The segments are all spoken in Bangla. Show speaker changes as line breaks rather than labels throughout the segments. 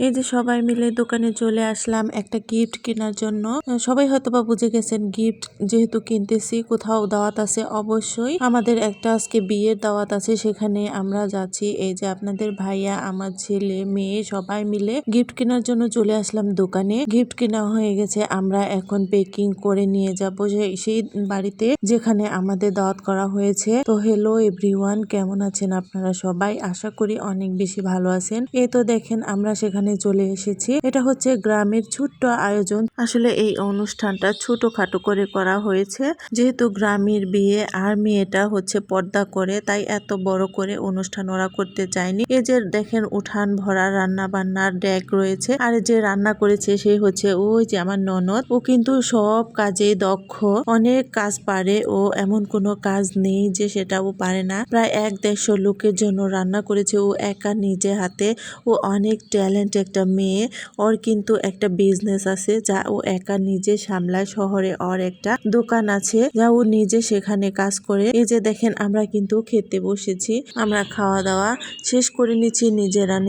এই যে সবাই মিলে দোকানে চলে আসলাম একটা গিফট কেনার জন্য। সবাই হয়তোবা বুঝে গেছেন গিফট যেহেতু কিনতেছি, কোথাও দাওয়াত আছে, অবশ্যই আমাদের একটা আজকে বিয়ের দাওয়াত আছে, সেখানে আমরা যাচ্ছি। এই যে আপনাদের ভাইয়া, আমার ছেলে, মেয়ে সবাই মিলে গিফট কেনার জন্য চলে আসলাম দোকানে। গিফট কেনা হয়ে গেছে, আমরা এখন প্যাকিং করে নিয়ে যাব সেই বাড়িতে যেখানে আমাদের দাওয়াত করা হয়েছে। তো হ্যালো এভরিওয়ান, কেমন আছেন আপনারা সবাই? আশা করি অনেক বেশি ভালো আছেন। এই তো দেখেন আমরা সেখানে চলে এসেছি। এটা হচ্ছে গ্রামের ছোট্ট আয়োজন। আসলে এই অনুষ্ঠানটা ছোটখাটো করে করা হয়েছে, যেহেতু গ্রামের বিয়ে আর মেয়েটা হচ্ছে পর্দা করে, তাই এত বড় করে অনুষ্ঠান ওরা করতে চায়নি। এই যে দেখেন উঠান ভরা রান্না বান্নার ডেক রয়েছে, আর যে রান্না করেছে সে হচ্ছে ওই যে আমার ননদ। ও কিন্তু সব কাজে দক্ষ, অনেক কাজ পারে, ও এমন কোনো কাজ নেই যে সেটা ও পারে না। প্রায় 1-150 লোকের জন্য রান্না করেছে ও একা নিজে হাতে। ও অনেক ট্যালেন্ট একটা মেয়ে। ওর কিন্তু একটা বিজনেস আছে যা ও একা নিজে সামলায়। শহরে ওর একটা দোকান আছে যা ও নিজে সেখানে কাজ করে। এই যে দেখেন আমরা কিন্তু খেতে বসেছি, আমরা খাওয়া দাওয়া শেষ করে নিচ্ছি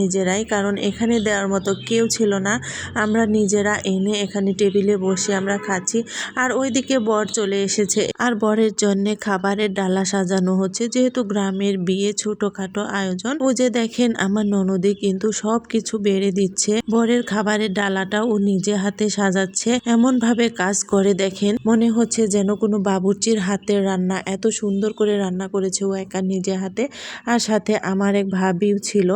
নিজেরাই, কারণ এখানে দেওয়ার মতো কেউ ছিল না। আমরা নিজেরা এনে এখানে টেবিলে বসে আমরা খাচ্ছি। আর ওইদিকে বর চলে এসেছে, আর বরের জন্য খাবারের ডালা সাজানো হচ্ছে, যেহেতু গ্রামের বিয়ে ছোটখাটো আয়োজন। ও যে দেখেন আমার ননদী কিন্তু সব কিছু বেড়ে দিচ্ছে, বরের খাবারের ডালাটা ও নিজে হাতে সাজাচ্ছে। এমন ভাবে কাজ করে দেখেন মনে হচ্ছে যেন কোনো বাবুর্চির হাতের রান্না। এত সুন্দর করে রান্না করেছে ও একা নিজে হাতে। আর সাথে আমার এক ভাবিও ছিল,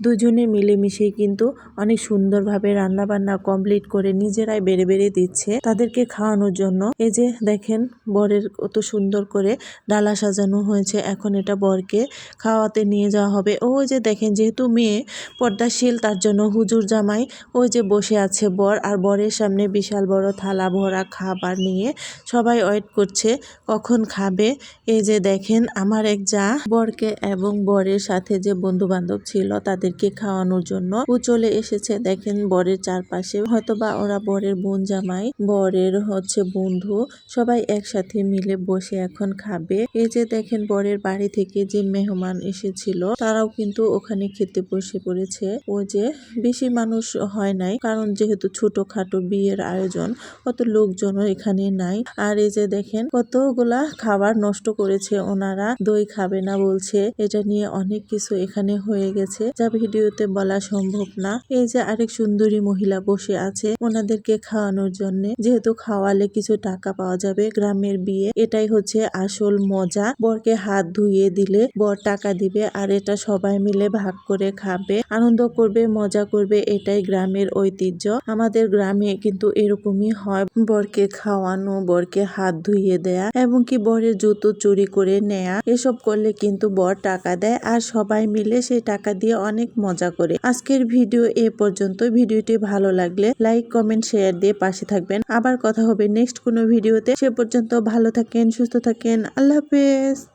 দুজনে মিলেমিশে কিন্তু অনেক সুন্দরভাবে রান্না বান্না কমপ্লিট করে নিজেরাই বেড়ে দিচ্ছে তাদেরকে খাওয়ানোর জন্য। এই যে দেখেন বরের কত সুন্দর করে ডালা সাজানো হয়েছে, এখন এটা বরকে খাওয়াতে নিয়ে যাওয়া হবে। ওই যে দেখেন যেহেতু মেয়ে পর্দাশীল, তার জন্য হুজুর জামাই ওই যে বসে আছে বর, আর বরের সামনে বিশাল বড় থালা ভরা খাবার নিয়ে সবাই ওয়েট করছে কখন খাবে। এই যে দেখেন আমার এক যা বরকে এবং বরের সাথে যে বন্ধু বান্ধব ছিল তাদেরকে খাওয়ানোর জন্য ও চলে এসেছে। দেখেন বরের চারপাশে হয়তোবা ওরা বরের বোন জামাই, বরের হচ্ছে বন্ধু, সবাই একসাথে মিলে বসে এখন খাবে। এই যে দেখেন বরের বাড়ি থেকে যে মেহমান এসেছিল তারাও কিন্তু ওখানে খেতে বসে পড়েছে। ও যে বেশি মানুষ হয় নাই, কারণ যেহেতু ছোটখাটো বিয়ের আয়োজন, কত লোকজনও এখানে নাই। আর এই যে দেখেন কতগুলা খাবার নষ্ট করেছে ওনারা, দই খাবে না বলছে। এটা নিয়ে অনেক কিছু এখানে হয়ে গেছে যা ভিডিওতে বলা সম্ভব না। এই যে আরেক সুন্দরী মহিলা বসে আছে ওনাদেরকে খাওয়ানোর জন্য, যেহেতু খাওয়ালে কিছু টাকা পাওয়া যাবে। গ্রামের বিয়ে এটাই হচ্ছে আসল মজা, বরকে হাত ধুইয়ে দিলে বর টাকা দিবে, আর এটা সবাই মিলে ভাগ করে খাবে, আনন্দ করবে, মজা করবে। এটাই গ্রামের ঐতিহ্য। আমাদের গ্রামে কিন্তু এরকমই হয়, বরকে খাওয়ানো, বরকে হাত ধুইয়ে দেয়া, এবং কি বরের জুতো চুরি করে নেয়া, এসব করলে কিন্তু বর টাকা দেয়, আর সবাই মিলে সেই টাকা দিয়ে অনেক মজা করে। আজকের ভিডিও এ পর্যন্ত। ভিডিওটি ভালো লাগলে লাইক, কমেন্ট, শেয়ার দিয়ে পাশে থাকবেন। আবার কথা হবে নেক্সট কোনো ভিডিওতে। সে পর্যন্ত ভালো থাকেন, সুস্থ থাকেন, আল্লাহ হাফেজ।